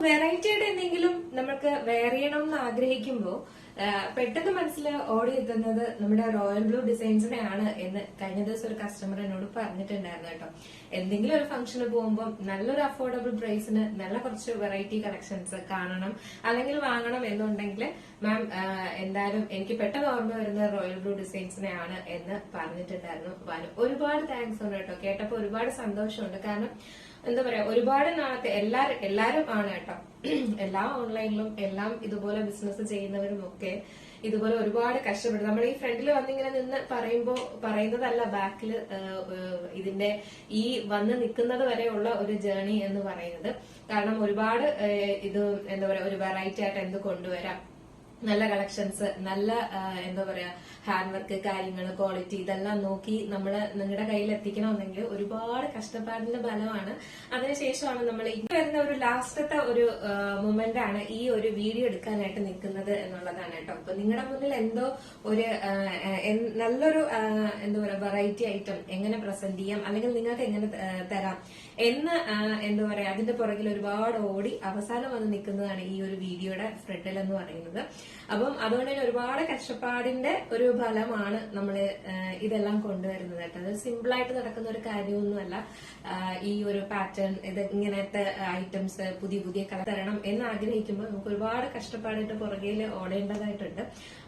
Variety ആയിട്ട് എന്തെങ്കിലും നമ്മൾക്ക് വെയർ ചെയ്യണം എന്ന് ആഗ്രഹിക്കുമ്പോൾ പെട്ടെന്ന് മനസ്സിൽ ഓടി എത്തുന്നത് നമ്മുടെ റോയൽ ബ്ലൂ ഡിസൈൻസിനെയാണ് എന്ന് കഴിഞ്ഞ ദിവസം ഒരു കസ്റ്റമർ എന്നോട് പറഞ്ഞിട്ടുണ്ടായിരുന്നു കേട്ടോ. എന്തെങ്കിലും ഒരു ഫംഗ്ഷന് പോകുമ്പോൾ നല്ലൊരു അഫോർഡബിൾ പ്രൈസിന് നല്ല കുറച്ച് വെറൈറ്റി കളക്ഷൻസ് കാണണം അല്ലെങ്കിൽ വാങ്ങണം എന്നുണ്ടെങ്കിൽ മാം എന്തായാലും എനിക്ക് പെട്ടെന്ന് ഓർമ്മ വരുന്നത് റോയൽ ബ്ലൂ ഡിസൈൻസിനെയാണ് എന്ന് പറഞ്ഞിട്ടുണ്ടായിരുന്നു. ഒരുപാട് താങ്ക്സ് ഉണ്ട് കേട്ടോ. കേട്ടപ്പോ ഒരുപാട് സന്തോഷമുണ്ട്. കാരണം എന്താ പറയാ, ഒരുപാട് നാളത്തെ എല്ലാരും ആണ് കേട്ടോ. എല്ലാ ഓൺലൈനിലും എല്ലാം ഇതുപോലെ ബിസിനസ് ചെയ്യുന്നവരും ഒക്കെ ഇതുപോലെ ഒരുപാട് കഷ്ടപ്പെടും. നമ്മൾ ഈ ഫ്രണ്ടിൽ വന്നിങ്ങനെ നിന്ന് പറയുന്നതല്ല ബാക്കിൽ ഇതിന്റെ ഈ വന്ന് നിൽക്കുന്നത് വരെയുള്ള ഒരു ജേർണി എന്ന് പറയുന്നത്. കാരണം ഒരുപാട് ഇത് എന്താ പറയാ, ഒരു വെറൈറ്റി ആയിട്ട് എന്ത് കൊണ്ടുവരാം, നല്ല കളക്ഷൻസ്, നല്ല എന്താ പറയാ ഹാൻഡ് വർക്ക് കാര്യങ്ങൾ, ക്വാളിറ്റി ഇതെല്ലാം നോക്കി നമ്മള് നിങ്ങളുടെ കയ്യിൽ എത്തിക്കണമെന്നെങ്കിൽ ഒരുപാട് കഷ്ടപ്പാടിന്റെ ഫലമാണ്. അതിനുശേഷമാണ് നമ്മൾ ഈ വരുന്ന ഒരു ലാസ്റ്റത്തെ ഒരു മൊമെന്റ് ആണ് ഈ ഒരു വീഡിയോ എടുക്കാനായിട്ട് നിൽക്കുന്നത് എന്നുള്ളതാണ് കേട്ടോ. അപ്പൊ നിങ്ങളുടെ മുന്നിൽ എന്തോ ഒരു നല്ലൊരു എന്താ പറയാ വെറൈറ്റി ഐറ്റം എങ്ങനെ പ്രസന്റ് ചെയ്യാം അല്ലെങ്കിൽ നിങ്ങൾക്ക് എങ്ങനെ തരാം എന്ന് എന്താ പറയാ അതിന്റെ പുറകിൽ ഒരുപാട് ഓടി അവസാനം വന്ന് നിൽക്കുന്നതാണ് ഈ ഒരു വീഡിയോയുടെ ഫ്രണ്ടിൽ എന്ന് പറയുന്നത്. അപ്പം അതുകൊണ്ട് തന്നെ ഒരുപാട് കഷ്ടപ്പാടിന്റെ ഒരു ഫലമാണ് നമ്മള് ഇതെല്ലാം കൊണ്ടുവരുന്നത് കേട്ടോ. അത് സിമ്പിൾ ആയിട്ട് നടക്കുന്ന ഒരു കാര്യമൊന്നുമല്ല. ഈ ഒരു പാറ്റേൺ ഇത് ഇങ്ങനത്തെ ഐറ്റംസ് പുതിയ പുതിയ കളർ തരണം എന്ന് ആഗ്രഹിക്കുമ്പോൾ നമുക്ക് ഒരുപാട് കഷ്ടപ്പാടിന്റെ പുറകിൽ ഓടേണ്ടതായിട്ടുണ്ട്.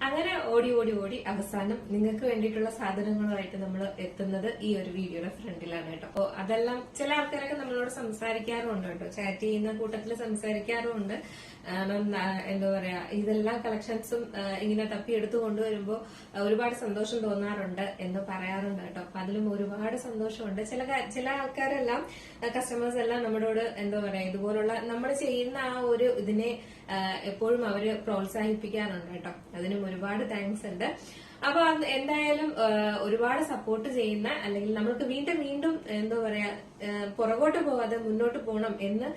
അങ്ങനെ ഓടി ഓടി ഓടി അവസാനം നിങ്ങൾക്ക് വേണ്ടിയിട്ടുള്ള സാധനങ്ങളുമായിട്ട് നമ്മൾ എത്തുന്നത് ഈ ഒരു വീഡിയോയുടെ ഫ്രണ്ടിലാണ് കേട്ടോ. അപ്പോ അതെല്ലാം ചില ആൾക്കാരൊക്കെ നമ്മളോട് സംസാരിക്കാറുണ്ട് കേട്ടോ. ചാറ്റ് ചെയ്യുന്ന കൂട്ടത്തിൽ സംസാരിക്കാറുമുണ്ട്. എന്താ പറയാ ഇതെല്ലാം കളക്ഷൻസും ഇങ്ങനെ തപ്പിയെടുത്ത് കൊണ്ടുവരുമ്പോൾ ഒരുപാട് സന്തോഷം തോന്നാറുണ്ട് എന്ന് പറയാറുണ്ട് കേട്ടോ. അപ്പൊ അതിലും ഒരുപാട് സന്തോഷമുണ്ട്. ചില ആൾക്കാരെല്ലാം കസ്റ്റമേഴ്സ് എല്ലാം നമ്മളോട് എന്താ പറയാ ഇതുപോലുള്ള നമ്മൾ ചെയ്യുന്ന ആ ഒരു ഇതിനെ എപ്പോഴും അവര് പ്രോത്സാഹിപ്പിക്കാറുണ്ട് കേട്ടോ. അതിനും ഒരുപാട് താങ്ക്സ് ഉണ്ട്. അപ്പൊ എന്തായാലും ഒരുപാട് സപ്പോർട്ട് ചെയ്യുന്ന അല്ലെങ്കിൽ നമ്മൾക്ക് വീണ്ടും എന്താ പറയാ പുറകോട്ട് പോകാതെ മുന്നോട്ട് പോകണം എന്ന്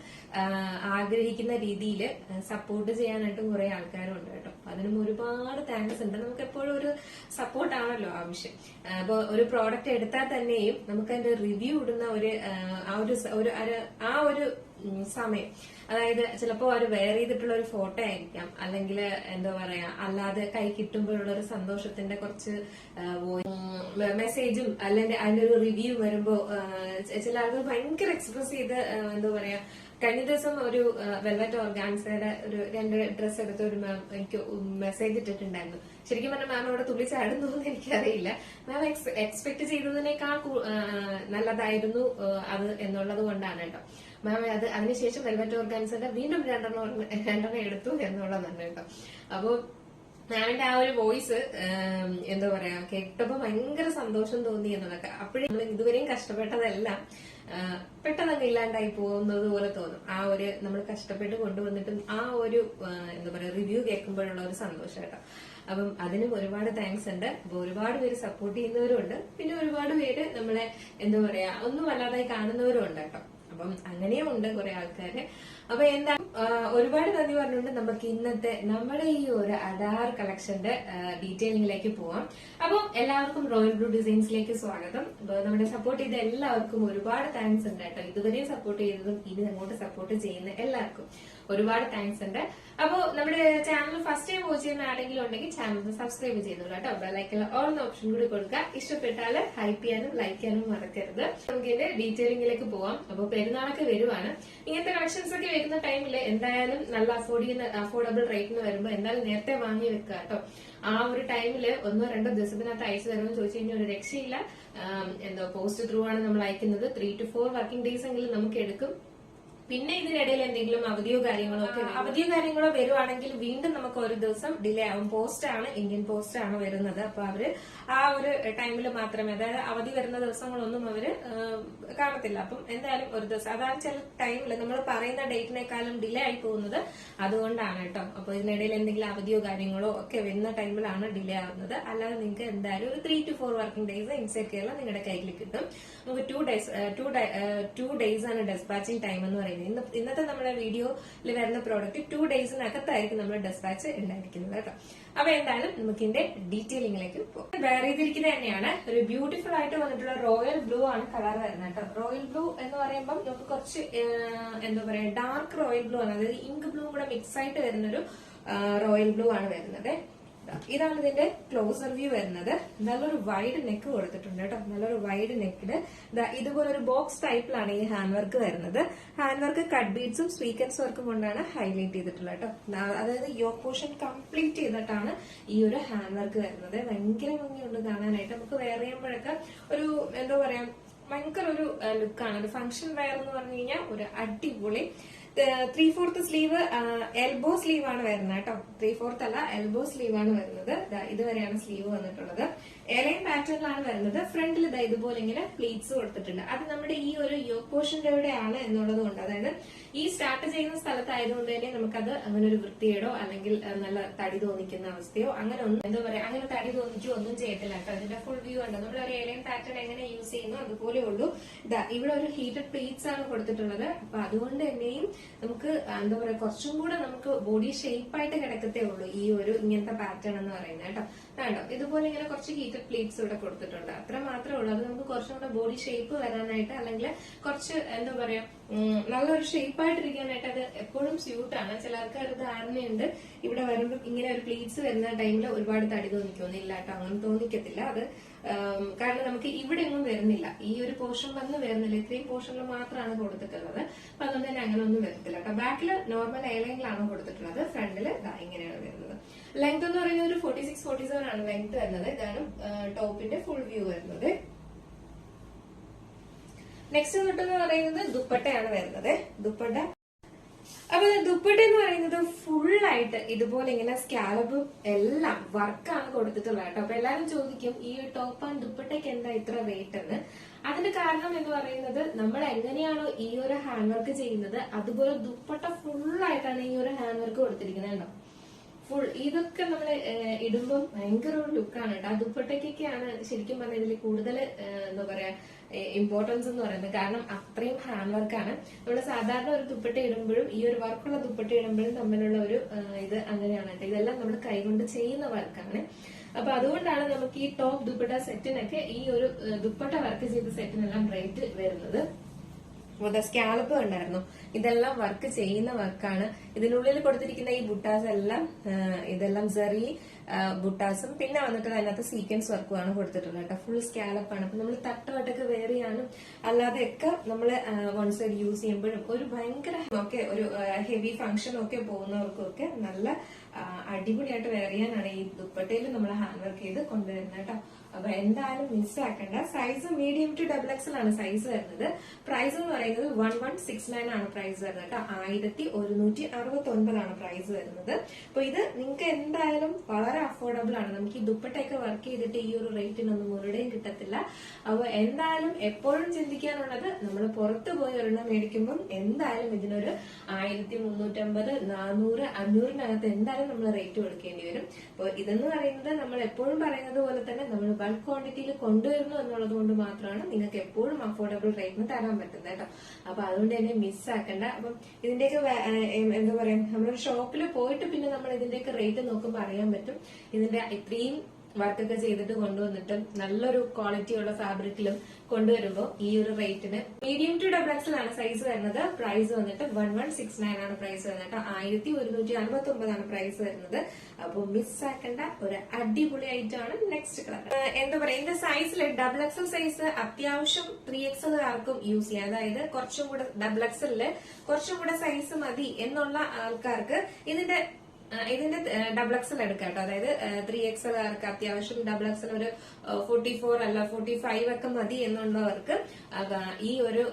ആഗ്രഹിക്കുന്ന രീതിയിൽ സപ്പോർട്ട് ചെയ്യാനായിട്ടും കുറെ ആൾക്കാരുണ്ട് കേട്ടോ. അതിനും ഒരുപാട് താങ്ക്സ് ഉണ്ട്. നമുക്ക് എപ്പോഴും ഒരു സപ്പോർട്ടാണല്ലോ ആവശ്യം. അപ്പൊ ഒരു പ്രോഡക്റ്റ് എടുത്താൽ തന്നെയും നമുക്ക് അതിന്റെ റിവ്യൂ ഇടുന്ന ആ ഒരു സമയം, അതായത് ചിലപ്പോ അവർ വെയർ ചെയ്തിട്ടുള്ള ഒരു ഫോട്ടോ ആയിരിക്കാം, അല്ലെങ്കിൽ എന്താ പറയാ അല്ലാതെ കൈ കിട്ടുമ്പോഴുള്ള ഒരു സന്തോഷത്തിന്റെ കുറച്ച് മെസ്സേജും അല്ലെങ്കിൽ അതിന്റെ ഒരു റിവ്യൂ വരുമ്പോ ചില ആളുകൾ ഭയങ്കര എക്സ്പ്രസ് ചെയ്ത് എന്താ പറയാ. കഴിഞ്ഞ ദിവസം ഒരു വെൽവെറ്റ് ഓർഗാൻസയുടെ ഒരു 2 ഡ്രസ് എടുത്ത ഒരു മാം എനിക്ക് മെസ്സേജ് ഇട്ടിട്ടുണ്ടായിരുന്നു. ശരിക്കും പറഞ്ഞാൽ മാം അവിടെ തുള്ളി ചാടുന്നു എന്ന് എനിക്കറിയില്ല. മാം എക്സ്പെക്ട് ചെയ്തതിനേക്കാൾ നല്ലതായിരുന്നു അത് എന്നുള്ളത് കൊണ്ടാണ് കേട്ടോ. മാം അതിനുശേഷം വെൽവെറ്റ് ഓർഗാൻസയുടെ വീണ്ടും 2 എടുത്തു എന്നുള്ളതാണ് കേട്ടോ. അപ്പൊ മാമിന്റെ ആ ഒരു വോയിസ് എന്താ പറയാ കേട്ടപ്പോ ഭയങ്കര സന്തോഷം തോന്നി എന്നതൊക്കെ. അപ്പോഴും നമ്മൾ ഇതുവരെയും കഷ്ടപ്പെട്ടതെല്ലാം പെട്ടെന്ന് ഇല്ലാണ്ടായി പോകുന്നത് പോലെ തോന്നും. ആ ഒരു നമ്മൾ കഷ്ടപ്പെട്ട് കൊണ്ടുവന്നിട്ടും ആ ഒരു എന്താ പറയാ റിവ്യൂ കേൾക്കുമ്പോഴുള്ള ഒരു സന്തോഷം കേട്ടോ. അപ്പം അതിനും ഒരുപാട് താങ്ക്സ് ഉണ്ട്. അപ്പൊ ഒരുപാട് പേര് സപ്പോർട്ട് ചെയ്യുന്നവരും ഉണ്ട്, പിന്നെ ഒരുപാട് പേര് നമ്മളെ എന്താ പറയാ ഒന്നും വല്ലാതായി കാണുന്നവരും ഉണ്ട് കേട്ടോ. അപ്പം അങ്ങനെയും ഉണ്ട് കുറെ ആൾക്കാര്. അപ്പൊ എന്താ ഒരുപാട് നന്ദി പറഞ്ഞുകൊണ്ട് നമുക്ക് ഇന്നത്തെ നമ്മുടെ ഈ ഒരു അഡാർ കളക്ഷന്റെ ഡീറ്റെയിലിംഗിലേക്ക് പോവാം. അപ്പം എല്ലാവർക്കും റോയൽ ബ്ലൂ ഡിസൈൻസിലേക്ക് സ്വാഗതം. നമ്മുടെ സപ്പോർട്ട് ചെയ്ത എല്ലാവർക്കും ഒരുപാട് താങ്ക്സ് ഉണ്ട് കേട്ടോ. ഇതുവരെയും സപ്പോർട്ട് ചെയ്തതും ഇനി അങ്ങോട്ട് സപ്പോർട്ട് ചെയ്യുന്ന എല്ലാവർക്കും ഒരുപാട് താങ്ക്സ് ഉണ്ട്. അപ്പോ നമ്മുടെ ചാനൽ ഫസ്റ്റ് ടൈം വാച്ച് ചെയ്യുന്ന ആരെങ്കിലും ഉണ്ടെങ്കിൽ ചാനൽ സബ്സ്ക്രൈബ് ചെയ്തോളൂ കേട്ടോ. ബെല്ലൈക്കണിൽ ഓൾ എന്ന ഓപ്ഷൻ കൂടി കൊടുക്കുക. ഇഷ്ടപ്പെട്ടാൽ ഹൈപ്പ് ചെയ്യാനും ലൈക്ക് ചെയ്യാനും മറക്കരുത്. നമുക്ക് ഇതിന്റെ ഡീറ്റെയിലിംഗിലേക്ക് പോവാം. അപ്പൊ പെരുന്നാളൊക്കെ വരുവാണ്. ഇങ്ങനത്തെ കളക്ഷൻസ് ഒക്കെ വരുന്ന ടൈമിൽ എന്തായാലും നല്ല അഫോർഡബിൾ റേറ്റിന് വരുമ്പോൾ എന്തായാലും നേരത്തെ വാങ്ങി വെക്കുക കേട്ടോ. ആ ഒരു ടൈമില് 1-2 ദിവസത്തിനകത്ത് അയച്ചു തരുമെന്ന് ചോദിച്ചു കഴിഞ്ഞാൽ ഒരു രക്ഷയില്ല. എന്തോ പോസ്റ്റ് ത്രൂ ആണ് നമ്മൾ അയക്കുന്നത്. 3 to 4 വർക്കിംഗ് ഡേയ്സ് എങ്കിലും നമുക്ക് എടുക്കും. പിന്നെ ഇതിനിടയിൽ എന്തെങ്കിലും അവധിയോ കാര്യങ്ങളോ വരുവാണെങ്കിൽ വീണ്ടും നമുക്ക് ഒരു ദിവസം ഡിലേ ആവും. പോസ്റ്റ് ആണ്, ഇന്ത്യൻ പോസ്റ്റ് ആണ് വരുന്നത്. അപ്പൊ അവര് ആ ഒരു ടൈമിൽ മാത്രമേ, അതായത് അവധി വരുന്ന ദിവസങ്ങളൊന്നും അവര് കാണത്തില്ല. അപ്പം എന്തായാലും ഒരു ദിവസം, അതാണ് ചില ടൈമില് നമ്മൾ പറയുന്ന ഡേറ്റിനേക്കാളും ഡിലേ ആയി പോകുന്നത് അതുകൊണ്ടാണ് കേട്ടോ. അപ്പൊ ഇതിനിടയിൽ എന്തെങ്കിലും അവധിയോ കാര്യങ്ങളോ ഒക്കെ വരുന്ന ടൈമിലാണ് ഡിലേ ആവുന്നത്. അല്ലാതെ നിങ്ങൾക്ക് എന്തായാലും ഒരു 3 to 4 working days inside Kerala നിങ്ങളുടെ കയ്യിൽ കിട്ടും. നമുക്ക് 2 days ആണ് ഡെസ്പാച്ചിങ് ടൈം എന്ന് പറയുന്നത്. പറയുന്നത്. ഇന്നത്തെ നമ്മുടെ വീഡിയോയിൽ വരുന്ന പ്രോഡക്റ്റ് 2 ഡേയ്സിനകത്തായിരിക്കും നമ്മൾ ഡെസ്പാച്ച് ഉണ്ടായിരിക്കുന്നത് കേട്ടോ. അപ്പൊ എന്തായാലും നമുക്ക് ഇതിന്റെ ഡീറ്റെയിലിംഗിലേക്ക് പോകും. വെയർ ചെയ്തിരിക്കുന്നത് തന്നെയാണ് ഒരു ബ്യൂട്ടിഫുൾ ആയിട്ട് വന്നിട്ടുള്ള റോയൽ ബ്ലൂ ആണ് കളർ വരുന്നത് കേട്ടോ. റോയൽ ബ്ലൂ എന്ന് പറയുമ്പോൾ നമുക്ക് കുറച്ച് എന്താ പറയാ ഡാർക്ക് റോയൽ ബ്ലൂ ആണ്, അതായത് ഇങ്ക് ബ്ലൂ കൂടെ മിക്സ് ആയിട്ട് വരുന്നൊരു റോയൽ ബ്ലൂ ആണ് വരുന്നത്. ഇതാണ് ഇതിന്റെ ക്ലോസർ വ്യൂ വരുന്നത്. നല്ലൊരു വൈഡ് നെക്ക് കൊടുത്തിട്ടുണ്ട് കേട്ടോ. നല്ലൊരു വൈഡ് നെക്കില് ഇതുപോലെ ഒരു ബോക്സ് ടൈപ്പിലാണ് ഈ ഹാൻഡ് വർക്ക് വരുന്നത്. ഹാൻഡ് വർക്ക് കട്ട് ബീഡ്സും സ്വീക്കൻസ് വർക്കും കൊണ്ടാണ് ഹൈലൈറ്റ് ചെയ്തിട്ടുള്ളത് കേട്ടോ. അതായത് യോക്ക് പോർഷൻ കംപ്ലീറ്റ് ചെയ്തിട്ടാണ് ഈ ഒരു ഹാൻഡ് വർക്ക് വരുന്നത്. ഭയങ്കര ഭംഗിയുണ്ട് കാണാനായിട്ട്. നമുക്ക് വെയർ ചെയ്യുമ്പോഴൊക്കെ ഒരു എന്താ പറയാ ഭയങ്കര ഒരു ലുക്കാണ്. ഒരു ഫംഗ്ഷൻ വെയർ എന്ന് പറഞ്ഞു കഴിഞ്ഞാൽ ഒരു അടിപൊളി 3/4 സ്ലീവ് എൽബോ സ്ലീവ് ആണ് വരുന്നത് കേട്ടോ. 3/4 അല്ല, എൽബോ സ്ലീവ് ആണ് വരുന്നത്. ഇതുവരെയാണ് സ്ലീവ് വന്നിട്ടുള്ളത്. എലൈൻ പാറ്റേണിലാണ് വരുന്നത്. ഫ്രണ്ടിൽ ഇതുപോലെ ഇങ്ങനെ പ്ലീറ്റ്സ് കൊടുത്തിട്ടുണ്ട്. അത് നമ്മുടെ ഈ ഒരു യോക്ക് പോർഷന്റെ എവിടെയാണ് എന്നുള്ളത് കൊണ്ട്, അതായത് ഈ സ്റ്റാർട്ട് ചെയ്യുന്ന സ്ഥലത്തായതുകൊണ്ട് തന്നെ നമുക്കത് അങ്ങനെ ഒരു വൃത്തിയേടോ അല്ലെങ്കിൽ നല്ല തടി തോന്നിക്കുന്ന അവസ്ഥയോ അങ്ങനെ ഒന്നും എന്താ പറയാ അങ്ങനെ തടി തോന്നിക്കോ ഒന്നും ചെയ്യത്തില്ല കേട്ടോ. ഇതിന്റെ ഫുൾ വ്യൂ ഉണ്ട്. നമ്മൾ ഒരു എലൈൻ പാറ്റേൺ എങ്ങനെ യൂസ് ചെയ്യുന്നു അതുപോലെ ഉള്ളൂ. ഇവിടെ ഒരു ഹീറ്റഡ് പ്ലീറ്റ്സ് ആണ് കൊടുത്തിട്ടുള്ളത്. അപ്പൊ അതുകൊണ്ട് തന്നെയും നമുക്ക് എന്താ പറയാ കുറച്ചും കൂടെ നമുക്ക് ബോഡി ഷേപ്പായിട്ട് കിടക്കത്തേ ഉള്ളൂ ഈ ഒരു ഇങ്ങനത്തെ പാറ്റേൺ എന്ന് പറയുന്നത് കേട്ടോ. വേണ്ടോ ഇതുപോലെ ഇങ്ങനെ കുറച്ച് ഹീറ്റഡ് പ്ലീറ്റ്സ് ഇവിടെ കൊടുത്തിട്ടുണ്ട്. അത്ര മാത്രമേ ഉള്ളൂ. അത് നമുക്ക് കുറച്ചും കൂടെ ബോഡി ഷേപ്പ് വരാനായിട്ട് അല്ലെങ്കിൽ കുറച്ച് എന്താ പറയാ നല്ലൊരു ഷേപ്പായിട്ടിരിക്കാനായിട്ട് അത് എപ്പോഴും സ്യൂട്ടാണ്. ചിലർക്ക് ഒരു ധാരണയുണ്ട് ഇവിടെ വരുമ്പോൾ ഇങ്ങനെ ഒരു പ്ലീറ്റ്സ് വരുന്ന ടൈമിൽ ഒരുപാട് തടി തോന്നിക്കൊന്നില്ല കേട്ടോ. അങ്ങനെ തോന്നിക്കത്തില്ല. അത് കാരണം നമുക്ക് ഇവിടെ ഒന്നും വരുന്നില്ല. ഈ ഒരു പോർഷൻ വന്ന് വരുന്നില്ല. ഇത്രയും പോർഷനിൽ മാത്രമാണ് കൊടുത്തിട്ടുള്ളത്. അപ്പൊ അതുകൊണ്ട് തന്നെ അങ്ങനെ ഒന്നും വരത്തില്ല കേട്ടോ. ബാക്കില് നോർമൽ എയർലൈനിലാണ് കൊടുത്തിട്ടുള്ളത്. ഫ്രണ്ടില് ഇങ്ങനെയാണ് വരുന്നത്. ലെങ്ത് എന്ന് പറയുന്നത് ഒരു 46-47 ആണ് ലെങ്ത് വരുന്നത്. ഇതാണ് ടോപ്പിന്റെ ഫുൾ വ്യൂ വരുന്നത്. നെക്സ്റ്റ് എന്ന് പറയുന്നത് ദുപ്പട്ടയാണ് വരുന്നത്. ദുപ്പട്ട അപ്പൊ ദുപ്പട്ട എന്ന് പറയുന്നത് ഫുള്ളായിട്ട് ഇതുപോലെ ഇങ്ങനെ സ്കാലബും എല്ലാം വർക്കാണ് കൊടുത്തിട്ടുള്ളത് കേട്ടോ. അപ്പൊ എല്ലാരും ചോദിക്കും ഈ ടോപ്പ് ആൻഡ് ദുപ്പട്ടയ്ക്ക് എന്താ ഇത്ര റേറ്റ് എന്ന്. അതിന്റെ കാരണം എന്ന് പറയുന്നത് നമ്മൾ എങ്ങനെയാണോ ഈ ഒരു ഹാൻഡ് വർക്ക് ചെയ്യുന്നത് അതുപോലെ ദുപ്പട്ട ഫുള്ളായിട്ടാണ് ഈ ഒരു ഹാൻഡ് വർക്ക് കൊടുത്തിരിക്കുന്നത് കേട്ടോ. ഫുൾ ഇതൊക്കെ നമ്മൾ ഇടുമ്പോൾ ഭയങ്കര ഒരു ലുക്കാണ് കേട്ടോ. ആ ദുപ്പട്ടയ്ക്കൊക്കെയാണ് ശരിക്കും പറഞ്ഞാൽ ഇതിൽ കൂടുതൽ എന്താ പറയാ ഇമ്പോർട്ടൻസ് എന്ന് പറയുന്നത്. കാരണം അത്രയും ഹാൻഡ് വർക്കാണ്. നമ്മൾ സാധാരണ ഒരു ദുപ്പട്ട ഇടുമ്പോഴും ഈ ഒരു വർക്കുള്ള ദുപ്പട്ട ഇടുമ്പോഴും തമ്മിലുള്ള ഒരു ഇത് അങ്ങനെയാണ് കേട്ടോ. ഇതെല്ലാം നമ്മൾ കൈകൊണ്ട് ചെയ്യുന്ന വർക്കാണ്. അപ്പൊ അതുകൊണ്ടാണ് നമുക്ക് ഈ ടോപ്പ് ദുപ്പട്ട സെറ്റിനൊക്കെ ഈ ഒരു ദുപ്പട്ട വർക്ക് ചെയ്ത സെറ്റിനെല്ലാം റേറ്റ് വരുന്നത്. സ്കാലപ്പ് ഉണ്ടായിരുന്നു. ഇതെല്ലാം വർക്ക് ചെയ്യുന്ന വർക്കാണ്. ഇതിനുള്ളിൽ കൊടുത്തിരിക്കുന്ന ഈ ബുട്ടാസ് എല്ലാം ഇതെല്ലാം സെറി ബുട്ടാസും പിന്നെ വന്നിട്ട് അതിനകത്ത് സീക്വൻസ് വർക്കുമാണ് കൊടുത്തിട്ടുള്ളത് കേട്ടോ. ഫുൾ സ്കാലപ്പാണ്. അപ്പൊ നമ്മൾ തട്ടുവട്ടൊക്കെ വെയർ ചെയ്യാനും അല്ലാതെയൊക്കെ നമ്മൾ വൺ സൈഡ് യൂസ് ചെയ്യുമ്പോഴും ഒരു ഭയങ്കര ഒക്കെ ഒരു ഹെവി ഫംഗ്ഷൻ ഒക്കെ പോകുന്നവർക്കും ഒക്കെ നല്ല അടിപൊളിയായിട്ട് വെയർ ചെയ്യാനാണ് ഈ ദുപ്പട്ടയിൽ നമ്മൾ ഹാൻഡ് വർക്ക് ചെയ്ത് കൊണ്ടുവരുന്നത് കേട്ടോ. അപ്പൊ എന്തായാലും മിസ്സാക്കണ്ട. സൈസ് മീഡിയം ടു XXL ആണ് സൈസ് വരുന്നത്. പ്രൈസ് എന്ന് പറയുന്നത് 1169 ആണ് പ്രൈസ് വരുന്നത് കേട്ടോ. 1169 ആണ് പ്രൈസ് വരുന്നത്. അപ്പൊ ഇത് നിങ്ങൾക്ക് എന്തായാലും വളരെ അഫോർഡബിൾ ആണ്. നമുക്ക് ഈ ദുപ്പട്ടയൊക്കെ വർക്ക് ചെയ്തിട്ട് ഈ ഒരു റേറ്റിനൊന്നും ഒരിടയും കിട്ടത്തില്ല. അപ്പൊ എന്തായാലും എപ്പോഴും ചിന്തിക്കാനുള്ളത് നമ്മൾ പുറത്ത് പോയി ഒരെണ്ണം മേടിക്കുമ്പോൾ എന്തായാലും ഇതിനൊരു 1350, 400, 500-നകത്ത് എന്തായാലും നമ്മൾ റേറ്റ് കൊടുക്കേണ്ടി വരും. അപ്പൊ ഇതെന്ന് പറയുന്നത് നമ്മൾ എപ്പോഴും പറയുന്നത് പോലെ തന്നെ നമ്മൾ ബൾക്ക് ക്വാണ്ടിറ്റിയിൽ കൊണ്ടുവരുന്നു എന്നുള്ളത് കൊണ്ട് മാത്രമാണ് നിങ്ങൾക്ക് എപ്പോഴും അഫോർഡബിൾ റേറ്റിന് തരാൻ പറ്റുന്നത് കേട്ടോ. അപ്പൊ അതുകൊണ്ട് തന്നെ മിസ്സാക്കണ്ട. അപ്പം ഇതിന്റെയൊക്കെ എന്താ പറയാ നമ്മളൊരു ഷോപ്പിൽ പോയിട്ട് പിന്നെ നമ്മൾ ഇതിന്റെയൊക്കെ റേറ്റ് നോക്കുമ്പോൾ അറിയാൻ പറ്റും. ഇതിന്റെ ഇത്രയും വർക്കൊക്കെ ചെയ്തിട്ട് കൊണ്ടുവന്നിട്ടും നല്ലൊരു ക്വാളിറ്റി ഉള്ള ഫാബ്രിക്കിലും കൊണ്ടുവരുമ്പോൾ ഈ ഒരു റേറ്റിന് മീഡിയം ടു XXL ആണ് സൈസ് വരുന്നത്. പ്രൈസ് വന്നിട്ട് 1169 ആണ് പ്രൈസ് വരുന്നത്. 1159 ആണ് പ്രൈസ് വരുന്നത്. അപ്പൊ മിസ്സാക്കേണ്ട ഒരു അടിപൊളി ഐറ്റം ആണ് നെക്സ്റ്റ് കളർ. എന്താ പറയാ ഇതിന്റെ സൈസിൽ XXL സൈസ് അത്യാവശ്യം 3XL ആർക്കും യൂസ് ചെയ്യാം. അതായത് കുറച്ചും കൂടെ XXL കുറച്ചും കൂടെ സൈസ് മതി എന്നുള്ള ആൾക്കാർക്ക് ഇതിന്റെ XXL എടുക്കാം കേട്ടോ. അതായത് 3XL ആർക്ക് അത്യാവശ്യം XXL ഒരു 44 അല്ല 45 ഒക്കെ മതി എന്നുള്ളവർക്ക് ഈ ഒരു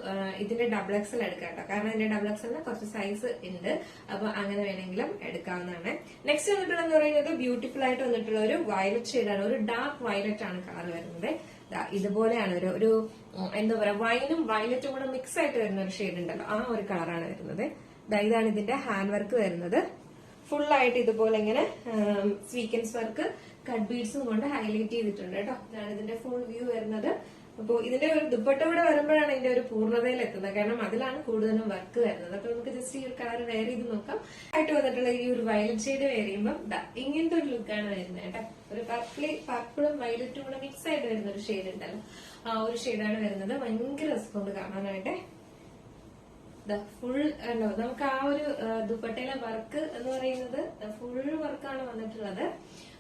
ഇതിന്റെ XXL എടുക്കാം കേട്ടോ. കാരണം ഇതിന്റെ XXL കുറച്ച് സൈസ് ഉണ്ട്. അപ്പൊ അങ്ങനെ വേണമെങ്കിലും എടുക്കാവുന്നതാണ്. നെക്സ്റ്റ് വന്നിട്ടുള്ളതെന്ന് പറയുന്നത് ബ്യൂട്ടിഫുൾ ആയിട്ട് വന്നിട്ടുള്ള ഒരു വയലറ്റ് ഷെയ്ഡാണ്. ഒരു ഡാർക്ക് വയലറ്റ് ആണ് കളർ വരുന്നത്. ഇതുപോലെയാണ് ഒരു എന്താ പറയാ വൈനും വയലറ്റും കൂടെ മിക്സ് ആയിട്ട് വരുന്ന ഒരു ഷെയ്ഡ് ഉണ്ടല്ലോ, ആ ഒരു കളറാണ് വരുന്നത്. ഇതാണ് ഇതിന്റെ ഹാൻഡ് വർക്ക് വരുന്നത്. ഫുള്ളായിട്ട് ഇതുപോലെ ഇങ്ങനെ സ്വീക്വൻസ് വർക്ക് കട്ട് ബീഡ്സും കൊണ്ട് ഹൈലൈറ്റ് ചെയ്തിട്ടുണ്ട് കേട്ടോ. ഇതാണ് ഇതിന്റെ ഫുൾ വ്യൂ വരുന്നത്. അപ്പൊ ഇതിന്റെ ഒരു ദുപ്പട്ട കൂടെ വരുമ്പോഴാണ് ഇതിന്റെ ഒരു പൂർണ്ണതയിൽ എത്തുന്നത്. കാരണം അതിലാണ് കൂടുതലും വർക്ക് വരുന്നത്. അപ്പൊ നമുക്ക് ജസ്റ്റ് ഈ ഒരു കളർ വെയർ ചെയ്ത് നോക്കാം. ആയിട്ട് വന്നിട്ടുള്ള ഈ ഒരു വയലറ്റ് ഷെയ്ഡ് വെയർ ചെയ്യുമ്പോൾ ഇങ്ങനത്തെ ഒരു ലുക്കാണ് വരുന്നത് കേട്ടോ. ഒരു പർപ്പിളും വയലറ്റും കൂടെ മിക്സ് ആയിട്ട് വരുന്ന ഒരു ഷെയ്ഡ് ഉണ്ടല്ലോ, ആ ഒരു ഷെയ്ഡാണ് വരുന്നത്. ഭയങ്കര രസമുണ്ട് കാണാനായിട്ട്. ഫുൾ ഉണ്ടോ, നമുക്ക് ആ ഒരു ദുപ്പട്ടയിലെ വർക്ക് എന്ന് പറയുന്നത് ഫുൾ വർക്കാണ് വന്നിട്ടുള്ളത്.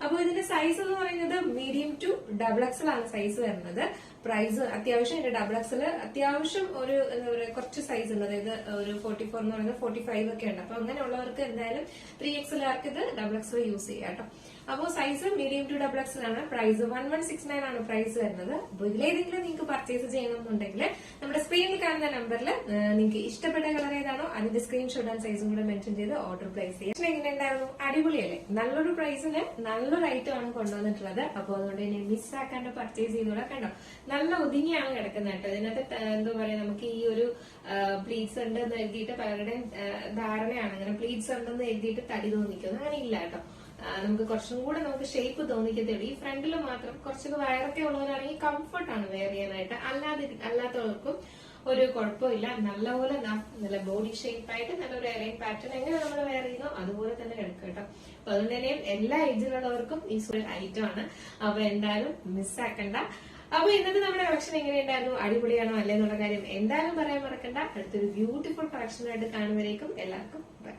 അപ്പൊ ഇതിന്റെ സൈസ് എന്ന് പറയുന്നത് മീഡിയം ടു ഡബിൾ എക്സൽ ആണ് സൈസ് വരുന്നത്. പ്രൈസ് അത്യാവശ്യം ഇതിന്റെ ഡബിൾ എക്സൽ അത്യാവശ്യം ഒരു എന്താ പറയുക കുറച്ച് സൈസ് ഉണ്ട്, അതായത് ഒരു 44 എന്ന് പറയുന്നത് 45 ഒക്കെ ഉണ്ട്. അപ്പൊ അങ്ങനെയുള്ളവർക്ക് എന്തായാലും 3XL ഇത് ഡബിൾ എക്സൽ യൂസ് ചെയ്യാം കേട്ടോ. അപ്പോൾ size medium to double XL ആണ്. പ്രൈസ് 1169 ആണ് പ്രൈസ് വരുന്നത്. അപ്പൊ ഇതിലേതെങ്കിലും നിങ്ങൾക്ക് പർച്ചേസ് ചെയ്യണമെന്നുണ്ടെങ്കിൽ നമ്മുടെ സ്ക്രീനിൽ കാണുന്ന നമ്പറിൽ നിങ്ങൾക്ക് ഇഷ്ടപ്പെട്ട കളർ ഏതാണോ അതിന്റെ സ്ക്രീൻഷോട്ട് ആൻഡ് സൈസും കൂടെ മെൻഷൻ ചെയ്ത് ഓർഡർ പ്ലേസ് ചെയ്യാം. എങ്ങനെയുണ്ടായിരുന്നു? അടിപൊളിയല്ലേ? നല്ലൊരു പ്രൈസിന് നല്ലൊരു ഐറ്റം ആണ് കൊണ്ടുവന്നിട്ടുള്ളത്. അപ്പൊ അതുകൊണ്ട് തന്നെ മിസ്സാക്കാണ്ട് പർച്ചേസ് ചെയ്തോടെ. കണ്ടോ, നല്ല ഒതുങ്ങിയാണ് കിടക്കുന്നത് കേട്ടോ. ഇതിനകത്ത് എന്താ പറയാ, നമുക്ക് ഈ ഒരു പ്ലീറ്റ്സ് ഉണ്ടെന്ന് എഴുതിയിട്ട് പലരുടെയും ധാരണയാണ് അങ്ങനെ പ്ലീറ്റ്സ് ഉണ്ടെന്ന് എഴുതിയിട്ട് തടി തോന്നിക്കുന്നത്. അങ്ങനെ ഇല്ല കേട്ടോ. നമുക്ക് കുറച്ചും കൂടെ നമുക്ക് ഷേപ്പ് തോന്നിക്കത്തേ ഉള്ളൂ. ഈ ഫ്രണ്ടിൽ മാത്രം കുറച്ചൊക്കെ വയറൊക്കെ ഉള്ളവരാണെങ്കിൽ കംഫർട്ടാണ് വെയർ ചെയ്യാനായിട്ട്. അല്ലാത്തവർക്കും ഒരു കുഴപ്പമില്ല. നല്ലപോലെ നല്ല ബോഡി ഷേപ്പായിട്ട് നല്ലൊരു എയറിംഗ് പാറ്റേൺ എങ്ങനെ നമ്മൾ വെയർ ചെയ്യുന്നോ അതുപോലെ തന്നെ എടുക്കും കേട്ടോ. അപ്പൊ അതുകൊണ്ട് തന്നെ എല്ലാ ഏജിലുള്ളവർക്കും ഈ ഐറ്റം ആണ്. അപ്പൊ എന്തായാലും മിസ്സാക്കണ്ട. അപ്പൊ ഇന്നത്തെ നമ്മുടെ കളക്ഷൻ എങ്ങനെയുണ്ടായിരുന്നു? അടിപൊളിയാണോ അല്ലേ എന്നുള്ള കാര്യം എന്തായാലും പറയാൻ മറക്കണ്ട. അടുത്തൊരു ബ്യൂട്ടിഫുൾ കളക്ഷനായിട്ട് കാണുമ്പോഴേക്കും എല്ലാവർക്കും ബൈ.